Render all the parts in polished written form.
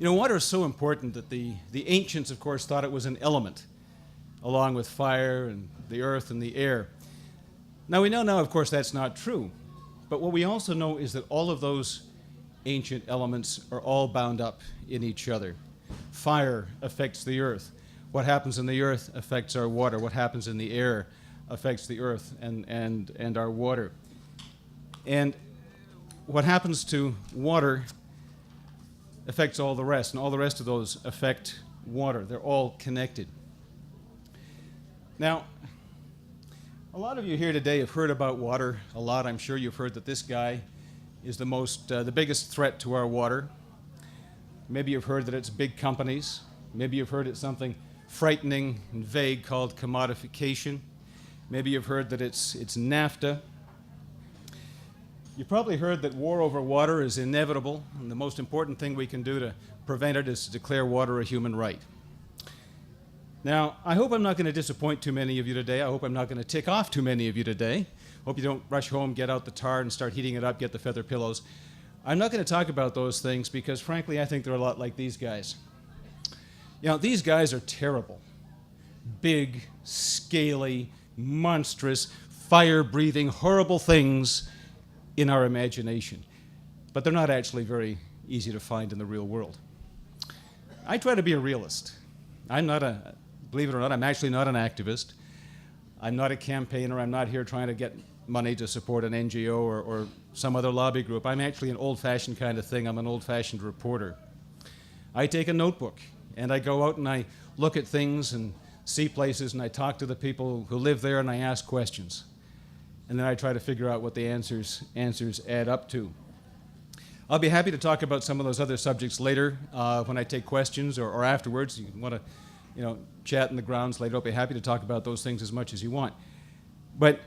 You know, water is so important that the ancients, of course, thought it was an element, along with fire and the earth and the air. Now, we know now, of course, that's not true. But what we also know is that all of those ancient elements are all bound up in each other. Fire affects the earth. What happens in the earth affects our water. What happens in the air affects the earth and our water. And what happens to water affects all the rest, and all the rest of those affect water. They're all connected. Now, a lot of you here today have heard about water a lot. I'm sure you've heard that this guy is the biggest threat to our water. Maybe you've heard that it's big companies. Maybe you've heard it's something frightening and vague called commodification. Maybe you've heard that it's NAFTA. You've probably heard that war over water is inevitable, and the most important thing we can do to prevent it is to declare water a human right. Now, I hope I'm not going to disappoint too many of you today. I hope I'm not going to tick off too many of you today. Hope you don't rush home, get out the tar, and start heating it up, get the feather pillows. I'm not going to talk about those things because, frankly, I think they're a lot like these guys. You know, these guys are terrible. Big, scaly, monstrous, fire-breathing, horrible things in our imagination. But they're not actually very easy to find in the real world. I try to be a realist. Believe it or not, I'm actually not an activist. I'm not a campaigner. I'm not here trying to get money to support an NGO or some other lobby group. I'm actually an old-fashioned kind of thing. I'm an old-fashioned reporter. I take a notebook, and I go out and I look at things and see places, and I talk to the people who live there, and I ask questions. And then I try to figure out what the answers add up to. I'll be happy to talk about some of those other subjects later when I take questions or afterwards. You want to chat in the grounds later. I'll be happy to talk about those things as much as you want. But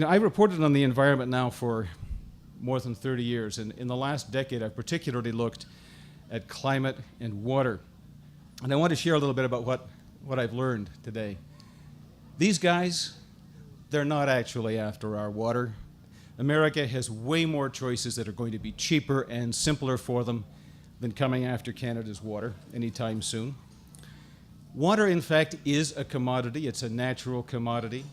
I reported on the environment now for more than 30 years, and in the last decade I've particularly looked at climate and water. And I want to share a little bit about what I've learned today. These guys, they're not actually after our water. America has way more choices that are going to be cheaper and simpler for them than coming after Canada's water anytime soon. Water, in fact, is a commodity. It's a natural commodity.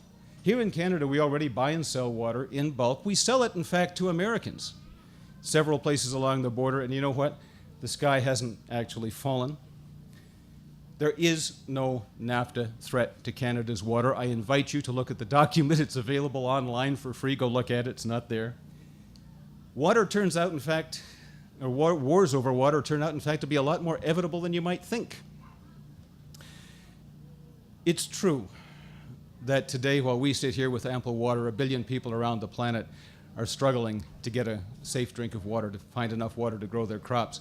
Here in Canada, we already buy and sell water in bulk. We sell it, in fact, to Americans. Several places along the border, and you know what? The sky hasn't actually fallen. There is no NAFTA threat to Canada's water. I invite you to look at the document. It's available online for free. Go look at it. It's not there. Water turns out, in fact, or wars over water turn out, in fact, to be a lot more evitable than you might think. It's true that today, while we sit here with ample water, 1 billion people around the planet are struggling to get a safe drink of water, to find enough water to grow their crops.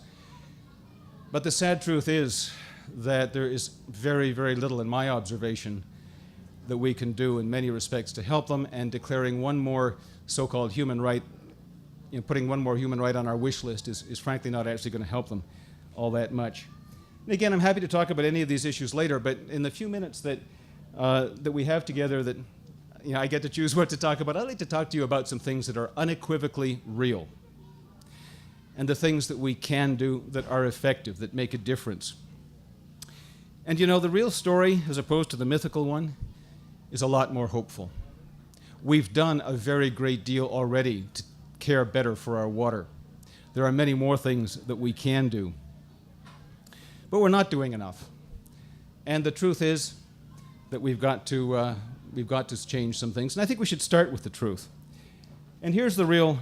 But the sad truth is that there is very, very little, in my observation, that we can do in many respects to help them, and declaring one more so-called human right, putting one more human right on our wish list is frankly not actually going to help them all that much. And again, I'm happy to talk about any of these issues later, but in the few minutes that we have together that I get to choose what to talk about, I'd like to talk to you about some things that are unequivocally real, and the things that we can do that are effective, that make a difference. And the real story, as opposed to the mythical one, is a lot more hopeful. We've done a very great deal already to care better for our water. There are many more things that we can do. But we're not doing enough. And the truth is that we've got to change some things. And I think we should start with the truth. And here's the real,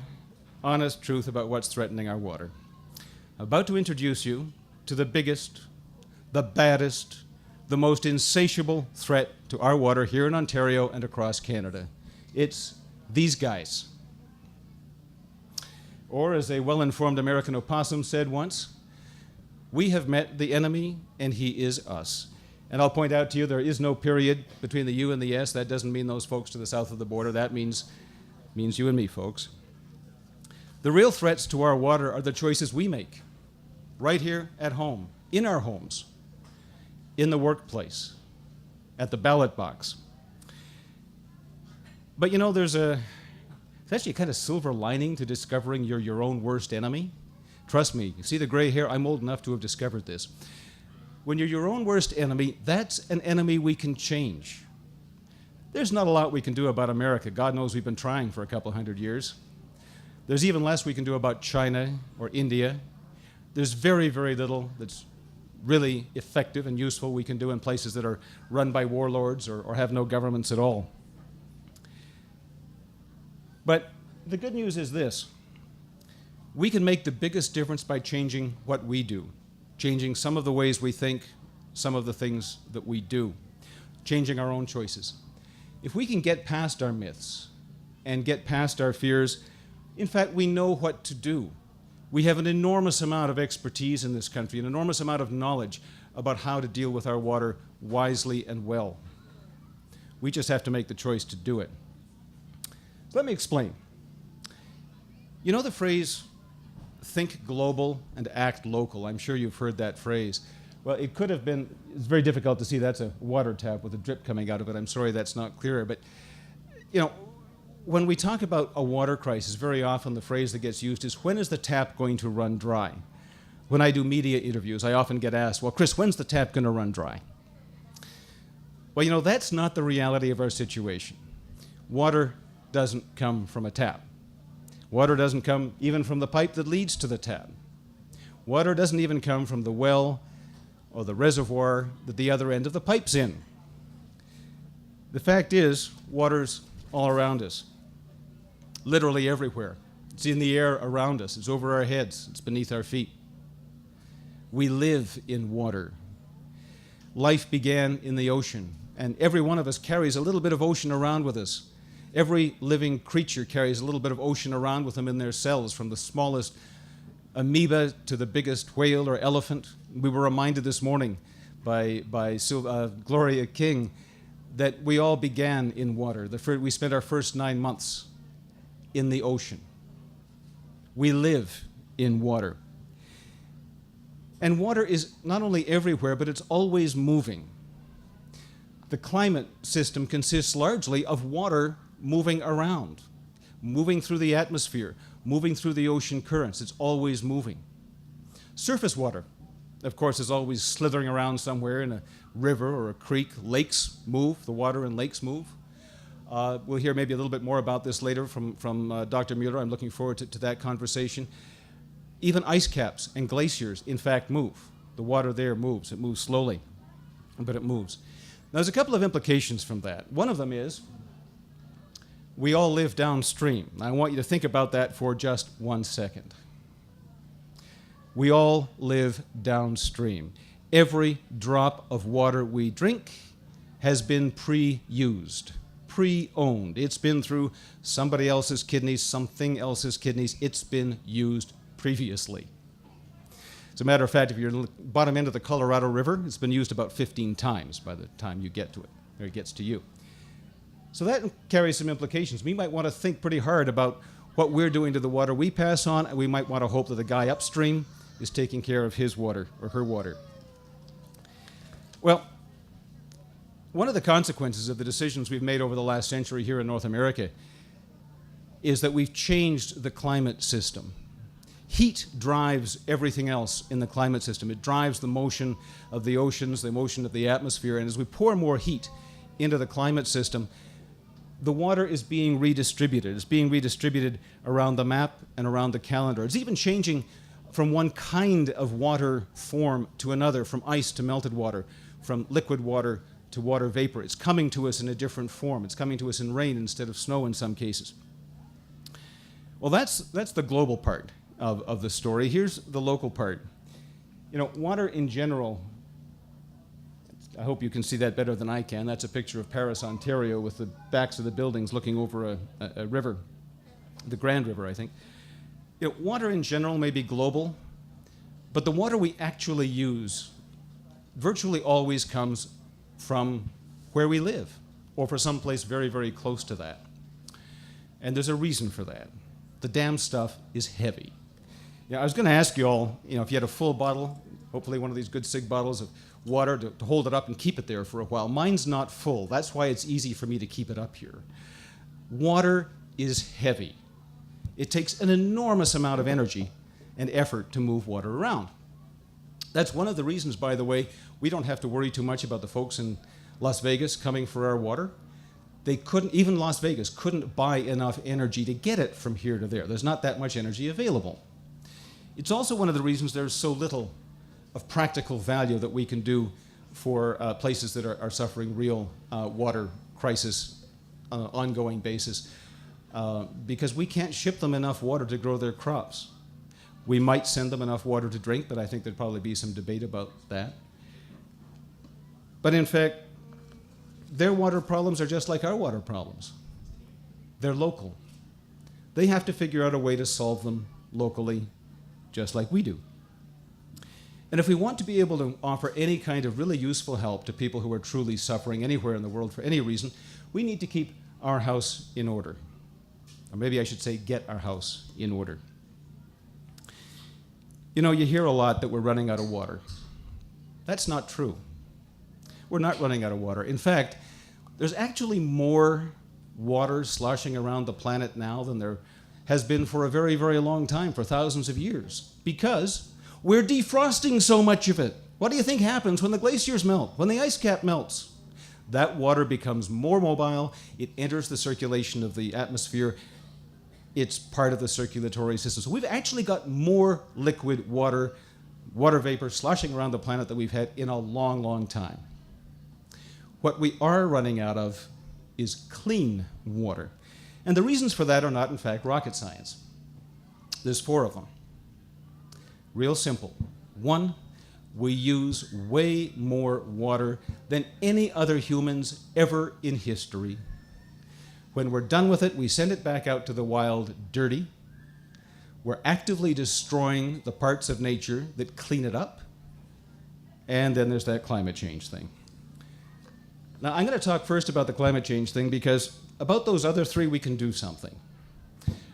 honest truth about what's threatening our water. I'm about to introduce you to the biggest, the baddest, the most insatiable threat to our water here in Ontario and across Canada. It's these guys. Or, as a well-informed American opossum said once, we have met the enemy and he is us. And I'll point out to you there is no period between the U and the S. That doesn't mean those folks to the south of the border. That means you and me, folks. The real threats to our water are the choices we make right here at home, in our homes, in the workplace, at the ballot box. But there's actually a kind of silver lining to discovering you're your own worst enemy. Trust me, you see the gray hair? I'm old enough to have discovered this. When you're your own worst enemy, that's an enemy we can change. There's not a lot we can do about America. God knows we've been trying for a couple hundred years. There's even less we can do about China or India. There's very, very little that's really effective and useful we can do in places that are run by warlords or have no governments at all. But the good news is this. We can make the biggest difference by changing what we do, changing some of the ways we think, some of the things that we do, changing our own choices. If we can get past our myths and get past our fears, in fact, we know what to do. We have an enormous amount of expertise in this country, an enormous amount of knowledge about how to deal with our water wisely and well. We just have to make the choice to do it. So let me explain. You know the phrase, think global and act local? I'm sure you've heard that phrase. Well, it could have been, it's very difficult to see, that's a water tap with a drip coming out of it. I'm sorry that's not clearer. But, you know, when we talk about a water crisis, very often the phrase that gets used is, when is the tap going to run dry? When I do media interviews, I often get asked, well, Chris, when's the tap going to run dry? Well, you know, that's not the reality of our situation. Water doesn't come from a tap. Water doesn't come even from the pipe that leads to the tap. Water doesn't even come from the well or the reservoir that the other end of the pipe's in. The fact is, water's all around us, literally everywhere. It's in the air around us. It's over our heads. It's beneath our feet. We live in water. Life began in the ocean, and every one of us carries a little bit of ocean around with us. Every living creature carries a little bit of ocean around with them in their cells, from the smallest amoeba to the biggest whale or elephant. We were reminded this morning by Gloria King that we all began in water. We spent our first 9 months in the ocean. We live in water. And water is not only everywhere, but it's always moving. The climate system consists largely of water moving around, moving through the atmosphere, moving through the ocean currents. It's always moving. Surface water, of course, is always slithering around somewhere in a river or a creek. Lakes move. The water in lakes move. We'll hear maybe a little bit more about this later from Dr. Mueller. I'm looking forward to that conversation. Even ice caps and glaciers, in fact, move. The water there moves. It moves slowly, but it moves. Now, there's a couple of implications from that. One of them is we all live downstream. I want you to think about that for just 1 second. We all live downstream. Every drop of water we drink has been pre-used, pre-owned. It's been through somebody else's kidneys, something else's kidneys. It's been used previously. As a matter of fact, if you're at the bottom end of the Colorado River, it's been used about 15 times by the time you get to it, or it gets to you. So that carries some implications. We might want to think pretty hard about what we're doing to the water we pass on, and we might want to hope that the guy upstream is taking care of his water or her water. Well, one of the consequences of the decisions we've made over the last century here in North America is that we've changed the climate system. Heat drives everything else in the climate system. It drives the motion of the oceans, the motion of the atmosphere, and as we pour more heat into the climate system, the water is being redistributed. It's being redistributed around the map and around the calendar. It's even changing from one kind of water form to another, from ice to melted water, from liquid water to water vapor. It's coming to us in a different form. It's coming to us in rain instead of snow in some cases. Well, that's the global part of the story. Here's the local part. You know, water in general, I hope you can see that better than I can. That's a picture of Paris, Ontario, with the backs of the buildings looking over a river, the Grand River, I think. You know, water in general may be global, but the water we actually use virtually always comes from where we live, or for some place very, very close to that. And there's a reason for that. The damn stuff is heavy. I was going to ask you all, if you had a full bottle, hopefully one of these good SIG bottles of water, to hold it up and keep it there for a while. Mine's not full. That's why it's easy for me to keep it up here. Water is heavy. It takes an enormous amount of energy and effort to move water around. That's one of the reasons, by the way, we don't have to worry too much about the folks in Las Vegas coming for our water. They couldn't, even Las Vegas couldn't buy enough energy to get it from here to there. There's not that much energy available. It's also one of the reasons there's so little of practical value that we can do for places that are suffering real water crisis on an ongoing basis, because we can't ship them enough water to grow their crops. We might send them enough water to drink, but I think there'd probably be some debate about that. But in fact, their water problems are just like our water problems. They're local. They have to figure out a way to solve them locally, just like we do. And if we want to be able to offer any kind of really useful help to people who are truly suffering anywhere in the world for any reason, we need to keep our house in order. Or maybe I should say, get our house in order. You know, you hear a lot that we're running out of water. That's not true. We're not running out of water. In fact, there's actually more water sloshing around the planet now than there has been for a very, very long time, for thousands of years, because we're defrosting so much of it. What do you think happens when the glaciers melt, when the ice cap melts? That water becomes more mobile. It enters the circulation of the atmosphere. It's part of the circulatory system. So we've actually got more liquid water vapor sloshing around the planet than we've had in a long, long time. What we are running out of is clean water. And the reasons for that are not, in fact, rocket science. There's 4 of them. Real simple. 1, we use way more water than any other humans ever in history. When we're done with it, we send it back out to the wild dirty. We're actively destroying the parts of nature that clean it up. And then there's that climate change thing. Now, I'm going to talk first about the climate change thing, because about those other 3, we can do something.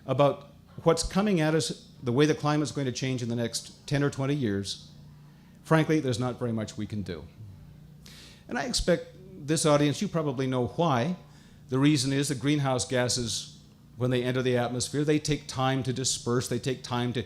About what's coming at us, the way the climate's going to change in the next 10 or 20 years, frankly, there's not very much we can do. And I expect this audience, you probably know why. The reason is that greenhouse gases, when they enter the atmosphere, they take time to disperse. They take time to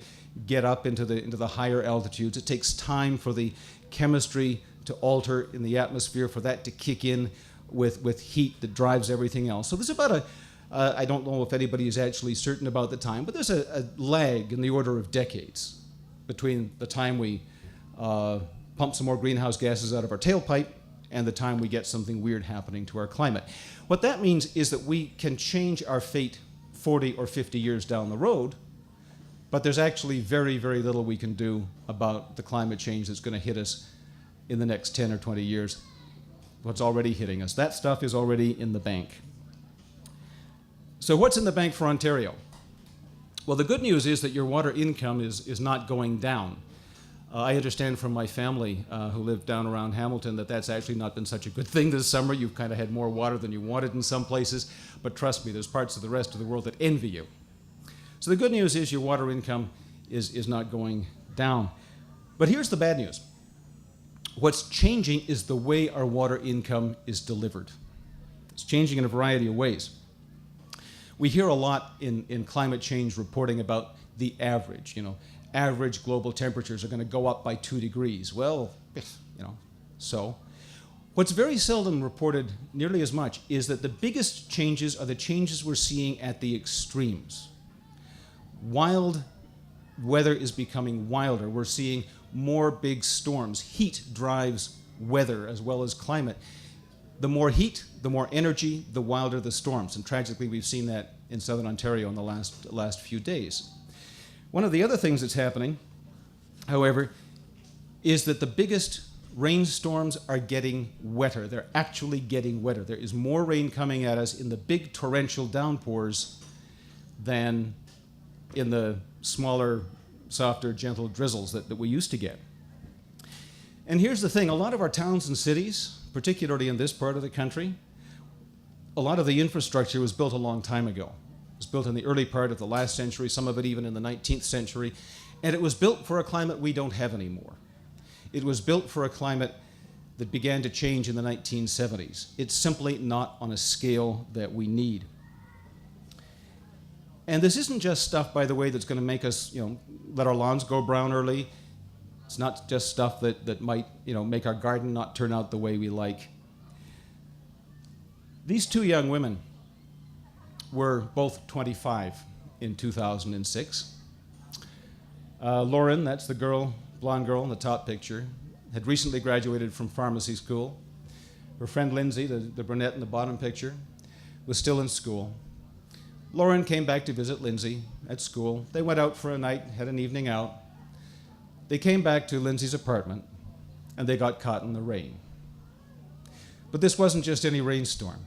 get up into the higher altitudes. It takes time for the chemistry to alter in the atmosphere, for that to kick in with heat that drives everything else. So there's about I don't know if anybody is actually certain about the time, but there's a lag in the order of decades between the time we pump some more greenhouse gases out of our tailpipe and the time we get something weird happening to our climate. What that means is that we can change our fate 40 or 50 years down the road, but there's actually very, very little we can do about the climate change that's going to hit us in the next 10 or 20 years. What's already hitting us. That stuff is already in the bank. So what's in the bank for Ontario? Well, the good news is that your water income is not going down. I understand from my family who live down around Hamilton that that's actually not been such a good thing this summer. You've kind of had more water than you wanted in some places, but trust me, there's parts of the rest of the world that envy you. So the good news is your water income is not going down. But here's the bad news. What's changing is the way our water income is delivered. It's changing in a variety of ways. We hear a lot in climate change reporting about the average, average global temperatures are going to go up by 2 degrees. Well, so. What's very seldom reported nearly as much is that the biggest changes are the changes we're seeing at the extremes. Wild weather is becoming wilder. We're seeing more big storms. Heat drives weather as well as climate. The more heat, the more energy, the wilder the storms. And tragically, we've seen that in southern Ontario in the last few days. One of the other things that's happening, however, is that the biggest rainstorms are getting wetter. They're actually getting wetter. There is more rain coming at us in the big torrential downpours than in the smaller, softer, gentle drizzles that we used to get. And here's the thing, a lot of our towns and cities, particularly in this part of the country, a lot of the infrastructure was built a long time ago. It was built in the early part of the last century, some of it even in the 19th century, and it was built for a climate we don't have anymore. It was built for a climate that began to change in the 1970s. It's simply not on a scale that we need. And this isn't just stuff, by the way, that's going to make us, let our lawns go brown early. It's not just stuff that might, make our garden not turn out the way we like. These two young women were both 25 in 2006. Lauren, that's the blonde girl in the top picture, had recently graduated from pharmacy school. Her friend Lindsay, the brunette in the bottom picture, was still in school. Lauren came back to visit Lindsay at school. They went out for a night, had an evening out. They came back to Lindsay's apartment, and they got caught in the rain. But this wasn't just any rainstorm.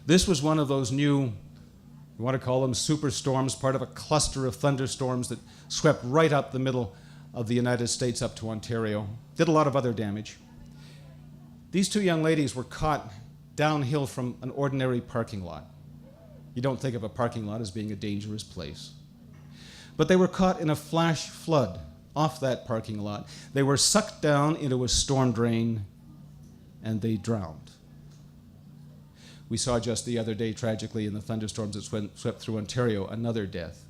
This was one of those new, you want to call them superstorms, part of a cluster of thunderstorms that swept right up the middle of the United States up to Ontario. Did a lot of other damage. These two young ladies were caught downhill from an ordinary parking lot. You don't think of a parking lot as being a dangerous place. But they were caught in a flash flood off that parking lot. They were sucked down into a storm drain, and they drowned. We saw just the other day, tragically, in the thunderstorms that swept through Ontario, another death.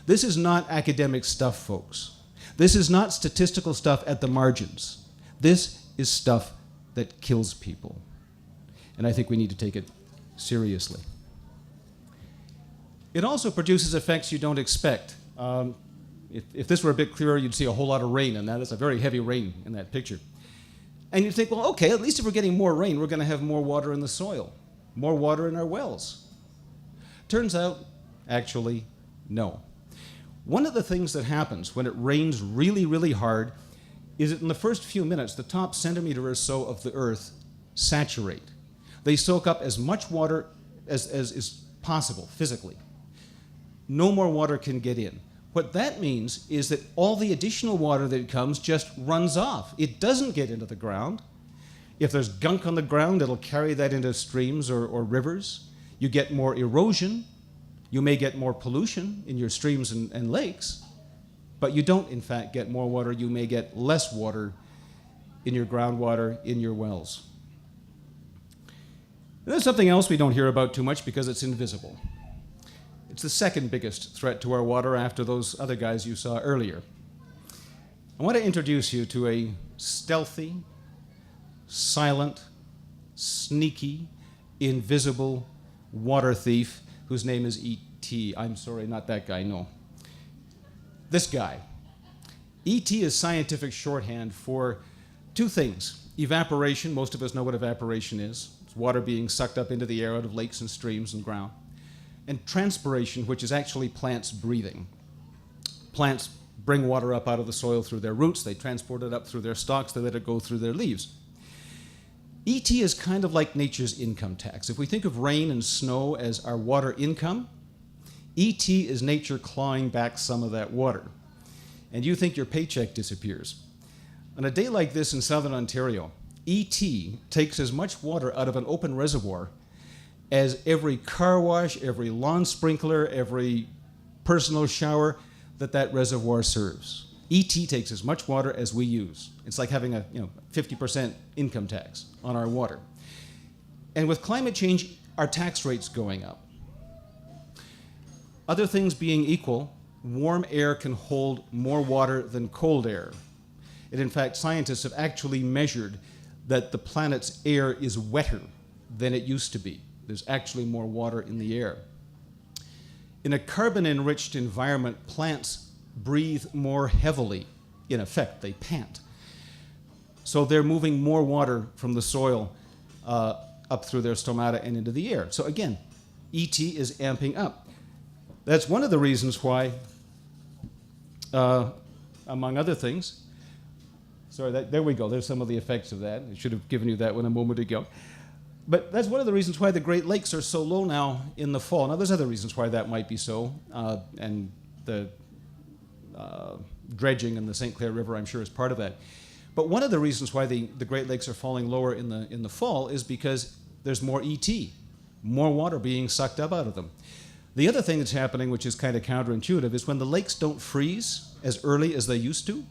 This is not academic stuff, folks. This is not statistical stuff at the margins. This is stuff that kills people. And I think we need to take it seriously. It also produces effects you don't expect. If this were a bit clearer, you'd see a whole lot of rain, and that is a very heavy rain in that picture. And you'd think, well, okay, at least if we're getting more rain, we're going to have more water in the soil, more water in our wells. Turns out, actually, no. One of the things that happens when it rains really, really hard is that in the first few minutes, the top centimeter or so of the earth saturate. They soak up as much water as is possible physically. No more water can get in. What that means is that all the additional water that comes just runs off. It doesn't get into the ground. If there's gunk on the ground, it'll carry that into streams or rivers. You get more erosion. You may get more pollution in your streams and lakes, but you don't, in fact, get more water. You may get less water in your groundwater, in your wells. There's something else we don't hear about too much because it's invisible. It's the second biggest threat to our water after those other guys you saw earlier. I want to introduce you to a stealthy, silent, sneaky, invisible water thief whose name is E.T. I'm sorry, not that guy, no. This guy. E.T. is scientific shorthand for two things. Evaporation, most of us know what evaporation is. It's water being sucked up into the air out of lakes and streams and ground. And transpiration, which is actually plants breathing. Plants bring water up out of the soil through their roots, they transport it up through their stalks, they let it go through their leaves. ET is kind of like nature's income tax. If we think of rain and snow as our water income, ET is nature clawing back some of that water. And you think your paycheck disappears. On a day like this in southern Ontario, ET takes as much water out of an open reservoir as every car wash, every lawn sprinkler, every personal shower that reservoir serves. ET takes as much water as we use. It's like having a 50% income tax on our water. And with climate change, our tax rate's going up. Other things being equal, warm air can hold more water than cold air. And in fact, scientists have actually measured that the planet's air is wetter than it used to be. There's actually more water in the air. In a carbon-enriched environment, plants breathe more heavily. In effect, they pant. So they're moving more water from the soil up through their stomata and into the air. So again, ET is amping up. That's one of the reasons why, among other things, there we go, there's some of the effects of that. I should have given you that one a moment ago. But that's one of the reasons why the Great Lakes are so low now in the fall. Now, there's other reasons why that might be so, and the dredging in the St. Clair River, I'm sure, is part of that. But one of the reasons why the Great Lakes are falling lower in the fall is because there's more ET, more water being sucked up out of them. The other thing that's happening, which is kind of counterintuitive, is when the lakes don't freeze as early as they used to,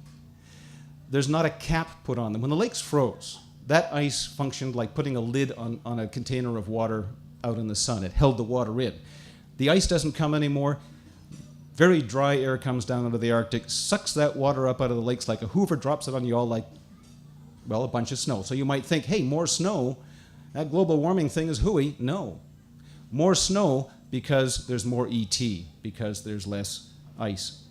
there's not a cap put on them. When the lakes froze, that ice functioned like putting a lid on a container of water out in the sun. It held the water in. The ice doesn't come anymore. Very dry air comes down out of the Arctic, sucks that water up out of the lakes like a hoover, drops it on you all like, well, a bunch of snow. So you might think, hey, more snow, that global warming thing is hooey. No. More snow because there's more ET, because there's less ice.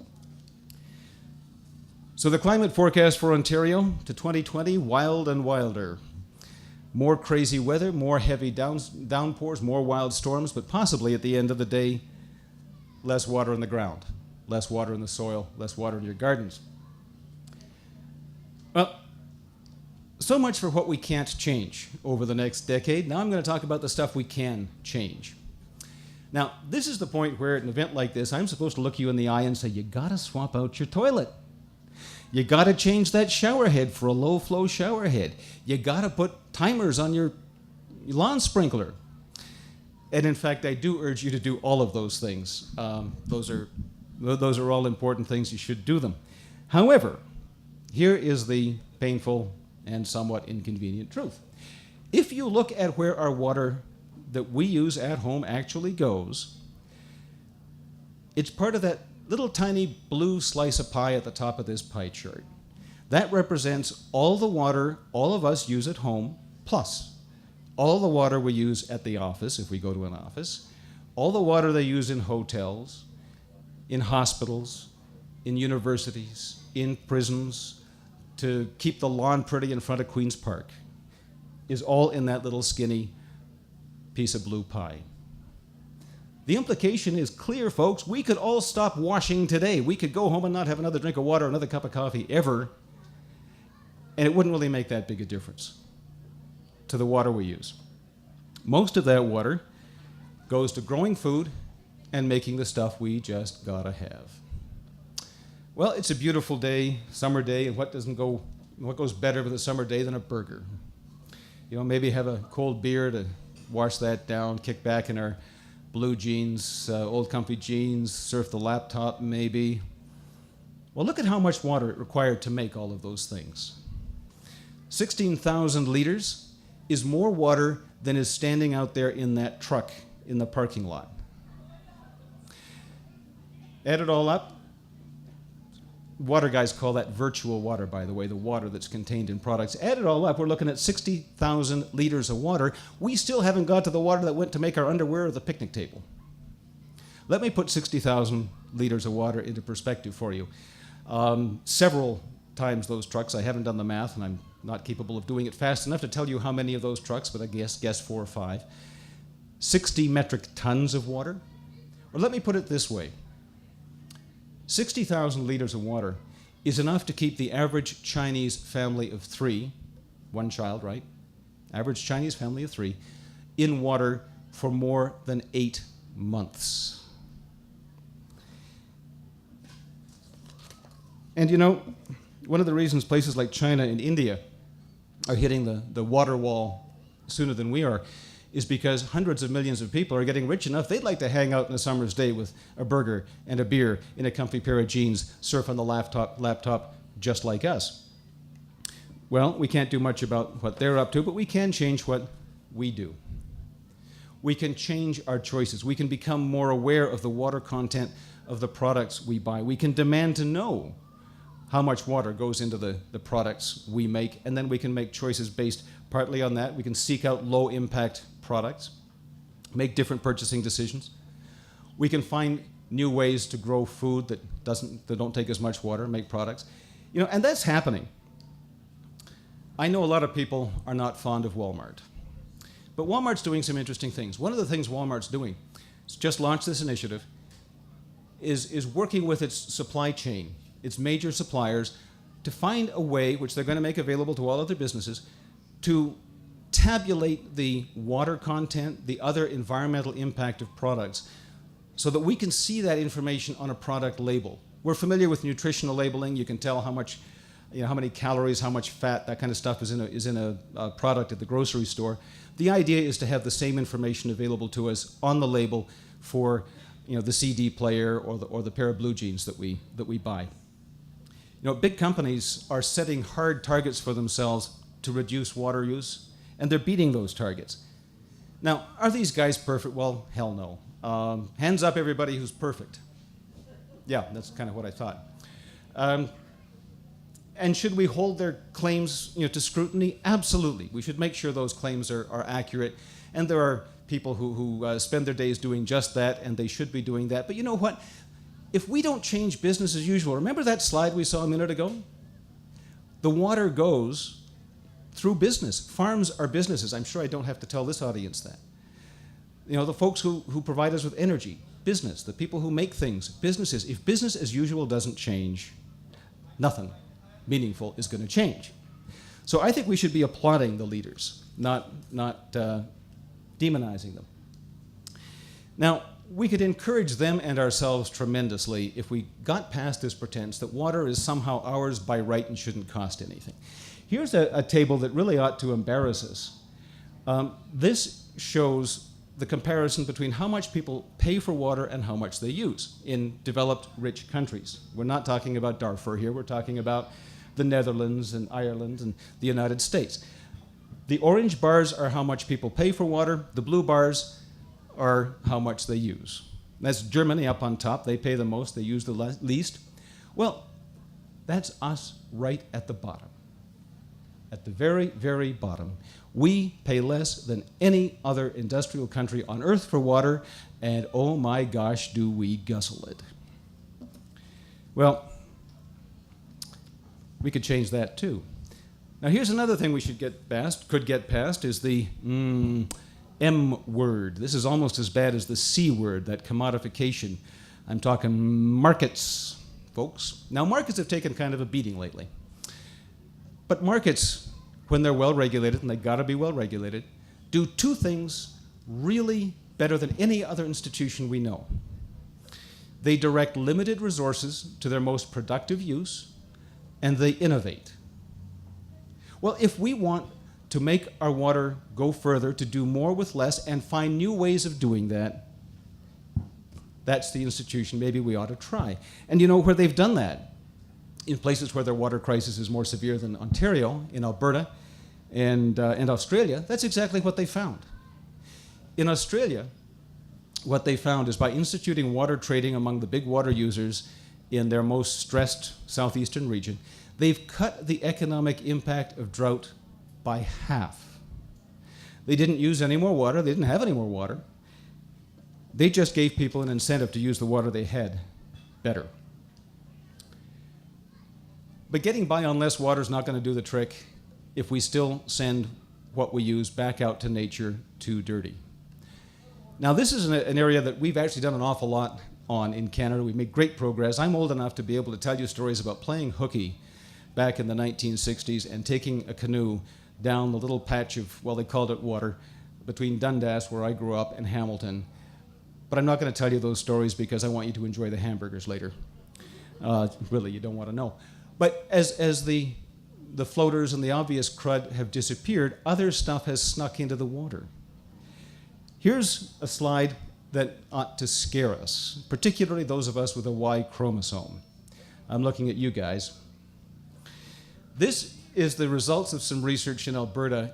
So the climate forecast for Ontario to 2020, wild and wilder. More crazy weather, more heavy downpours, more wild storms, but possibly at the end of the day, less water in the ground, less water in the soil, less water in your gardens. Well, so much for what we can't change over the next decade. Now I'm going to talk about the stuff we can change. Now, this is the point where at an event like this, I'm supposed to look you in the eye and say, you gotta swap out your toilet. You gotta change that shower head for a low flow shower head. You gotta put timers on your lawn sprinkler. And in fact, I do urge you to do all of those things. Those are all important things. You should do them. However, here is the painful and somewhat inconvenient truth. If you look at where our water that we use at home actually goes, it's part of that little tiny blue slice of pie at the top of this pie chart. That represents all the water all of us use at home, plus all the water we use at the office, if we go to an office, all the water they use in hotels, in hospitals, in universities, in prisons, to keep the lawn pretty in front of Queen's Park, is all in that little skinny piece of blue pie. The implication is clear, folks. We could all stop washing today. We could go home and not have another drink of water, another cup of coffee, ever, and it wouldn't really make that big a difference to the water we use. Most of that water goes to growing food and making the stuff we just gotta have. Well, it's a beautiful day, summer day, and what goes better with a summer day than a burger? You know, maybe have a cold beer to wash that down, kick back in our blue jeans, old comfy jeans, surf the laptop maybe. Well, look at how much water it required to make all of those things. 16,000 liters is more water than is standing out there in that truck in the parking lot. Add it all up. Water guys call that virtual water, by the way, the water that's contained in products. Add it all up, we're looking at 60,000 liters of water. We still haven't got to the water that went to make our underwear or the picnic table. Let me put 60,000 liters of water into perspective for you. Several times those trucks, I haven't done the math, and I'm not capable of doing it fast enough to tell you how many of those trucks, but I guess 4 or 5. 60 metric tons of water. Or let me put it this way. 60,000 liters of water is enough to keep the average Chinese family of 3, one child, right? Average Chinese family of 3, in water for more than 8 months. And you know, one of the reasons places like China and India are hitting the water wall sooner than we are is because hundreds of millions of people are getting rich enough, they'd like to hang out in a summer's day with a burger and a beer in a comfy pair of jeans, surf on the laptop just like us. Well, we can't do much about what they're up to, but we can change what we do. We can change our choices. We can become more aware of the water content of the products we buy. We can demand to know how much water goes into the products we make, and then we can make choices based partly on that. We can seek out low-impact products, make different purchasing decisions. We can find new ways to grow food that don't take as much water, make products. You know, and that's happening. I know a lot of people are not fond of Walmart, but Walmart's doing some interesting things. One of the things Walmart's doing, it's just launched this initiative, is working with its supply chain, its major suppliers, to find a way, which they're going to make available to all other businesses, to tabulate the water content, the other environmental impact of products, so that we can see that information on a product label. We're familiar with nutritional labeling. You can tell how much, how many calories, how much fat, that kind of stuff is in a product at the grocery store. The idea is to have the same information available to us on the label for, the CD player or the pair of blue jeans that we buy. Big companies are setting hard targets for themselves to reduce water use, and they're beating those targets. Now, are these guys perfect? Well, hell no. Hands up everybody who's perfect. Yeah, that's kind of what I thought. And should we hold their claims to scrutiny? Absolutely. We should make sure those claims are accurate. And there are people who spend their days doing just that, and they should be doing that. But you know what? If we don't change business as usual, remember that slide we saw a minute ago? The water goes through business. Farms are businesses. I'm sure I don't have to tell this audience that. The folks who provide us with energy, business. The people who make things, businesses. If business as usual doesn't change, nothing meaningful is going to change. So I think we should be applauding the leaders, not demonizing them. Now, we could encourage them and ourselves tremendously if we got past this pretense that water is somehow ours by right and shouldn't cost anything. Here's a table that really ought to embarrass us. This shows the comparison between how much people pay for water and how much they use in developed, rich countries. We're not talking about Darfur here. We're talking about the Netherlands and Ireland and the United States. The orange bars are how much people pay for water. The blue bars are how much they use. That's Germany up on top. They pay the most. They use the least. Well, that's us right at the bottom. At the very, very bottom. We pay less than any other industrial country on earth for water, and oh my gosh, do we guzzle it. Well, we could change that too. Now here's another thing we could get past, is the M word. This is almost as bad as the C word, that commodification. I'm talking markets, folks. Now markets have taken kind of a beating lately. But markets, when they're well regulated, and they've got to be well regulated, do two things really better than any other institution we know. They direct limited resources to their most productive use, and they innovate. Well, if we want to make our water go further, to do more with less, and find new ways of doing that, that's the institution maybe we ought to try. And you know where they've done that? In places where their water crisis is more severe than Ontario, in Alberta, and Australia, that's exactly what they found. In Australia, what they found is by instituting water trading among the big water users in their most stressed southeastern region, they've cut the economic impact of drought by half. They didn't use any more water. They didn't have any more water. They just gave people an incentive to use the water they had better. But getting by on less water is not going to do the trick if we still send what we use back out to nature too dirty. Now, this is an area that we've actually done an awful lot on in Canada. We've made great progress. I'm old enough to be able to tell you stories about playing hooky back in the 1960s and taking a canoe down the little patch of, well, they called it water, between Dundas, where I grew up, and Hamilton. But I'm not going to tell you those stories because I want you to enjoy the hamburgers later. Really, you don't want to know. But as the floaters and the obvious crud have disappeared, other stuff has snuck into the water. Here's a slide that ought to scare us, particularly those of us with a Y chromosome. I'm looking at you guys. This is the results of some research in Alberta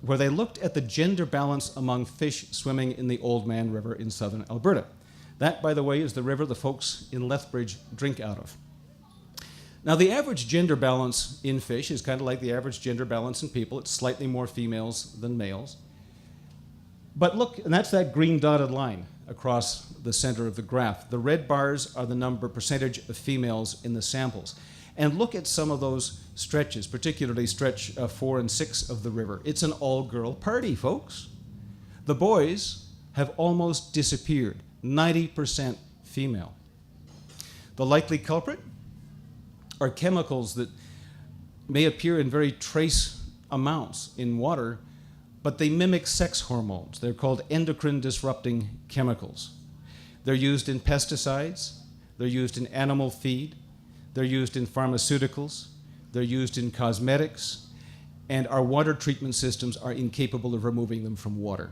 where they looked at the gender balance among fish swimming in the Old Man River in southern Alberta. That, by the way, is the river the folks in Lethbridge drink out of. Now, the average gender balance in fish is kind of like the average gender balance in people. It's slightly more females than males. But look, and that's that green dotted line across the center of the graph. The red bars are the percentage of females in the samples. And look at some of those stretches, particularly stretch 4 and 6 of the river. It's an all-girl party, folks. The boys have almost disappeared, 90% female. The likely culprit are chemicals that may appear in very trace amounts in water, but they mimic sex hormones. They're called endocrine-disrupting chemicals. They're used in pesticides. They're used in animal feed. They're used in pharmaceuticals. They're used in cosmetics. And our water treatment systems are incapable of removing them from water.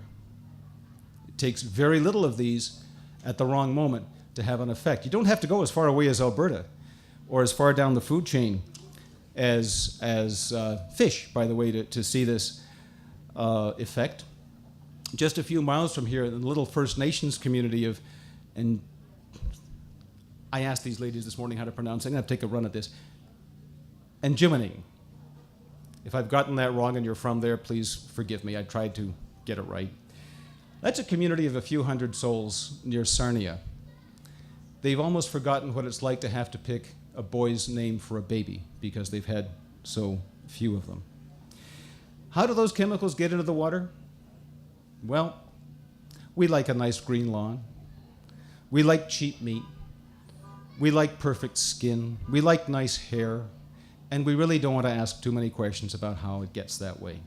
It takes very little of these at the wrong moment to have an effect. You don't have to go as far away as Alberta or as far down the food chain as fish, by the way, to see this effect. just a few miles from here, in the little First Nations community of, and I asked these ladies this morning how to pronounce it. I'm going to take a run at this. Anjimani. If I've gotten that wrong and you're from there, please forgive me. I tried to get it right. That's a community of a few hundred souls near Sarnia. They've almost forgotten what it's like to have to pick a boy's name for a baby because they've had so few of them. How do those chemicals get into the water? Well, we like a nice green lawn. We like cheap meat. We like perfect skin. We like nice hair. And we really don't want to ask too many questions about how it gets that way.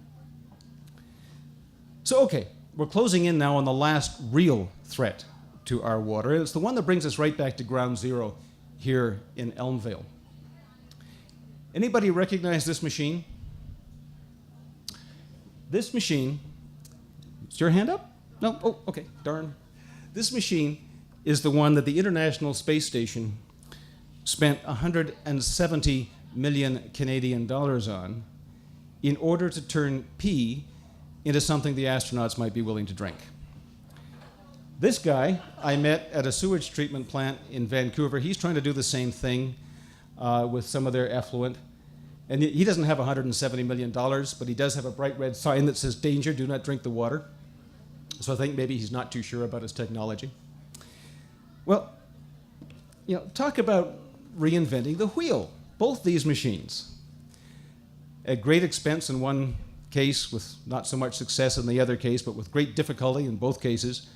So, okay, we're closing in now on the last real threat to our water. It's the one that brings us right back to ground zero here in Elmvale. Anybody recognize this machine? This machine, is your hand up? No? Oh, okay, darn. This machine is the one that the International Space Station spent 170 million Canadian dollars on in order to turn pee into something the astronauts might be willing to drink. This guy I met at a sewage treatment plant in Vancouver. He's trying to do the same thing with some of their effluent. And he doesn't have $170 million, but he does have a bright red sign that says, "Danger, do not drink the water." So I think maybe he's not too sure about his technology. Well, talk about reinventing the wheel. Both these machines, at great expense in one case, with not so much success in the other case, but with great difficulty in both cases,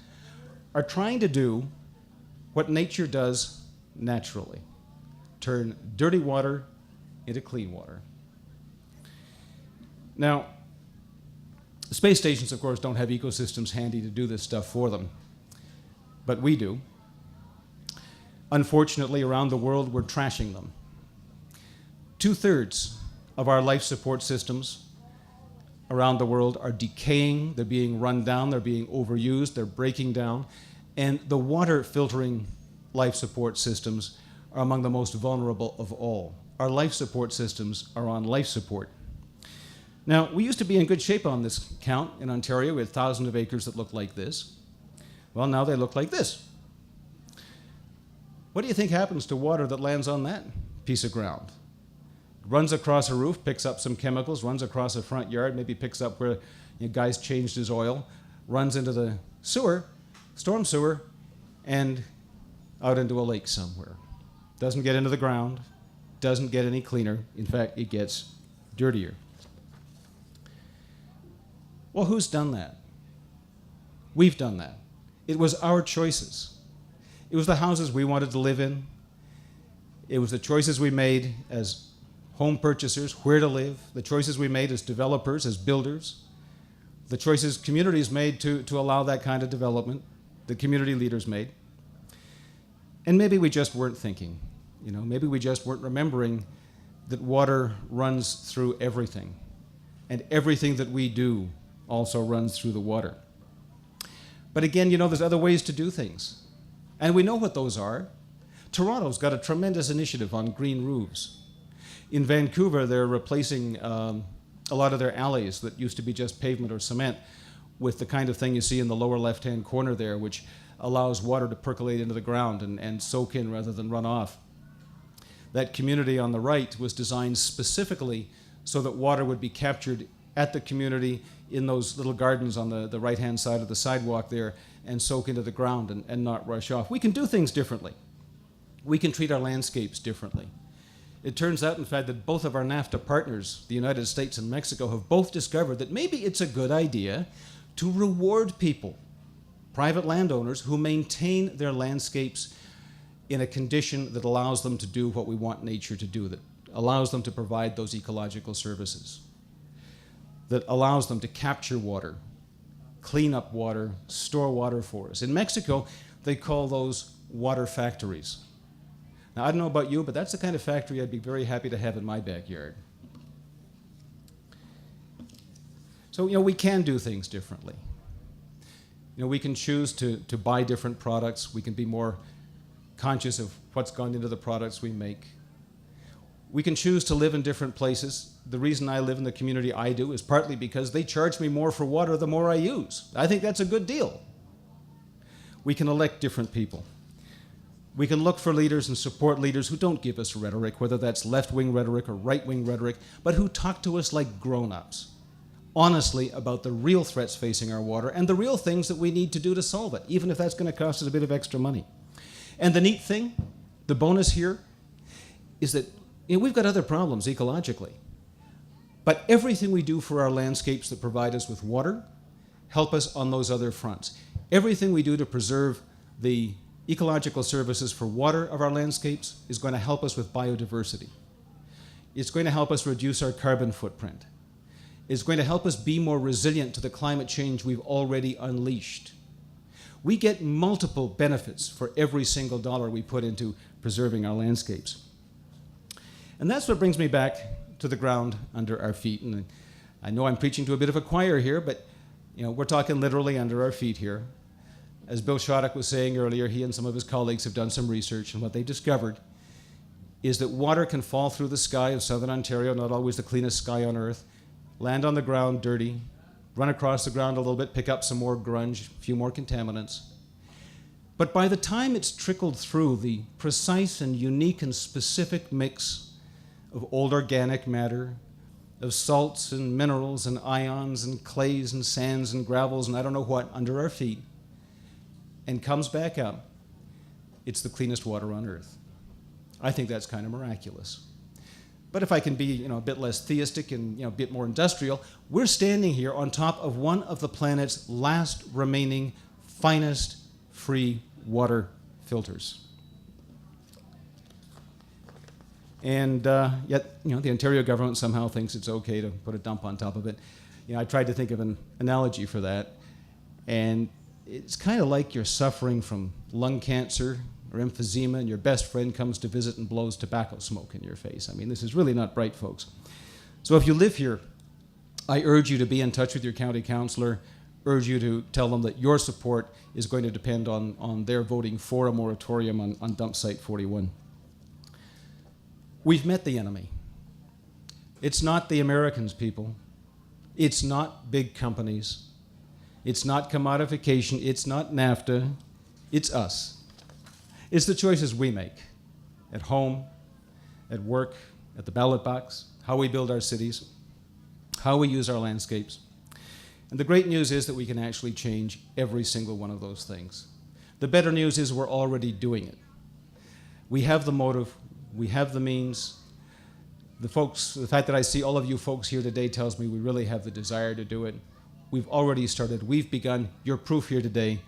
are trying to do what nature does naturally: turn dirty water into clean water. Now, space stations, of course, don't have ecosystems handy to do this stuff for them, but we do. Unfortunately, around the world, we're trashing them. 2/3 of our life support systems around the world are decaying, they're being run down, they're being overused, they're breaking down, and the water filtering life support systems are among the most vulnerable of all. Our life support systems are on life support. Now, we used to be in good shape on this count in Ontario. We had thousands of acres that looked like this. Well, now they look like this. What do you think happens to water that lands on that piece of ground? Runs across a roof, picks up some chemicals, runs across a front yard, maybe picks up where a guy's changed his oil, runs into the sewer, storm sewer, and out into a lake somewhere. Doesn't get into the ground, doesn't get any cleaner. In fact, it gets dirtier. Well, who's done that? We've done that. It was our choices. It was the houses we wanted to live in. It was the choices we made as home purchasers, where to live, the choices we made as developers, as builders, the choices communities made to allow that kind of development, the community leaders made. And maybe we just weren't thinking. Maybe we just weren't remembering that water runs through everything, and everything that we do also runs through the water. But again, there's other ways to do things, and we know what those are. Toronto's got a tremendous initiative on green roofs. In Vancouver, they're replacing a lot of their alleys that used to be just pavement or cement with the kind of thing you see in the lower left-hand corner there, which allows water to percolate into the ground and soak in rather than run off. That community on the right was designed specifically so that water would be captured at the community in those little gardens on the right-hand side of the sidewalk there and soak into the ground and not rush off. We can do things differently. We can treat our landscapes differently. It turns out, in fact, that both of our NAFTA partners, the United States and Mexico, have both discovered that maybe it's a good idea to reward people, private landowners, who maintain their landscapes in a condition that allows them to do what we want nature to do, that allows them to provide those ecological services, that allows them to capture water, clean up water, store water for us. In Mexico, they call those water factories. Now, I don't know about you, but that's the kind of factory I'd be very happy to have in my backyard. So, we can do things differently. We can choose to buy different products. We can be more conscious of what's gone into the products we make. We can choose to live in different places. The reason I live in the community I do is partly because they charge me more for water the more I use. I think that's a good deal. We can elect different people. We can look for leaders and support leaders who don't give us rhetoric, whether that's left-wing rhetoric or right-wing rhetoric, but who talk to us like grown-ups, honestly about the real threats facing our water and the real things that we need to do to solve it, even if that's going to cost us a bit of extra money. And the neat thing, the bonus here, is that we've got other problems ecologically, but everything we do for our landscapes that provide us with water help us on those other fronts. Everything we do to preserve the ecological services for water of our landscapes is going to help us with biodiversity. It's going to help us reduce our carbon footprint. It's going to help us be more resilient to the climate change we've already unleashed. We get multiple benefits for every single dollar we put into preserving our landscapes. And that's what brings me back to the ground under our feet. And I know I'm preaching to a bit of a choir here, but we're talking literally under our feet here. As Bill Shattuck was saying earlier, he and some of his colleagues have done some research, and what they discovered is that water can fall through the sky of southern Ontario, not always the cleanest sky on earth, land on the ground dirty, run across the ground a little bit, pick up some more grunge, a few more contaminants. But by the time it's trickled through the precise and unique and specific mix of old organic matter, of salts and minerals and ions and clays and sands and gravels and I don't know what under our feet, and comes back up, it's the cleanest water on earth. I think that's kind of miraculous. But if I can be a bit less theistic and a bit more industrial, we're standing here on top of one of the planet's last remaining finest free water filters. And yet, the Ontario government somehow thinks it's okay to put a dump on top of it. I tried to think of an analogy for that, and it's kind of like you're suffering from lung cancer or emphysema, and your best friend comes to visit and blows tobacco smoke in your face. I mean, this is really not bright, folks. So if you live here, I urge you to be in touch with your county councillor, urge you to tell them that your support is going to depend on their voting for a moratorium on dump site 41. We've met the enemy. It's not the Americans, people. It's not big companies. It's not commodification. It's not NAFTA. It's us. It's the choices we make at home, at work, at the ballot box, how we build our cities, how we use our landscapes. And the great news is that we can actually change every single one of those things. The better news is we're already doing it. We have the motive. We have the means. The fact that I see all of you folks here today tells me we really have the desire to do it. We've already started. We've begun. You're proof here today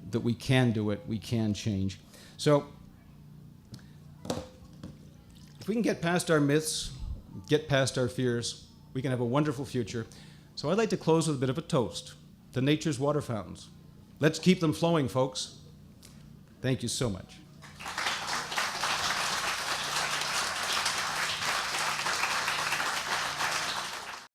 that we can do it. We can change. So if we can get past our myths, get past our fears, we can have a wonderful future. So I'd like to close with a bit of a toast to nature's water fountains. Let's keep them flowing, folks. Thank you so much.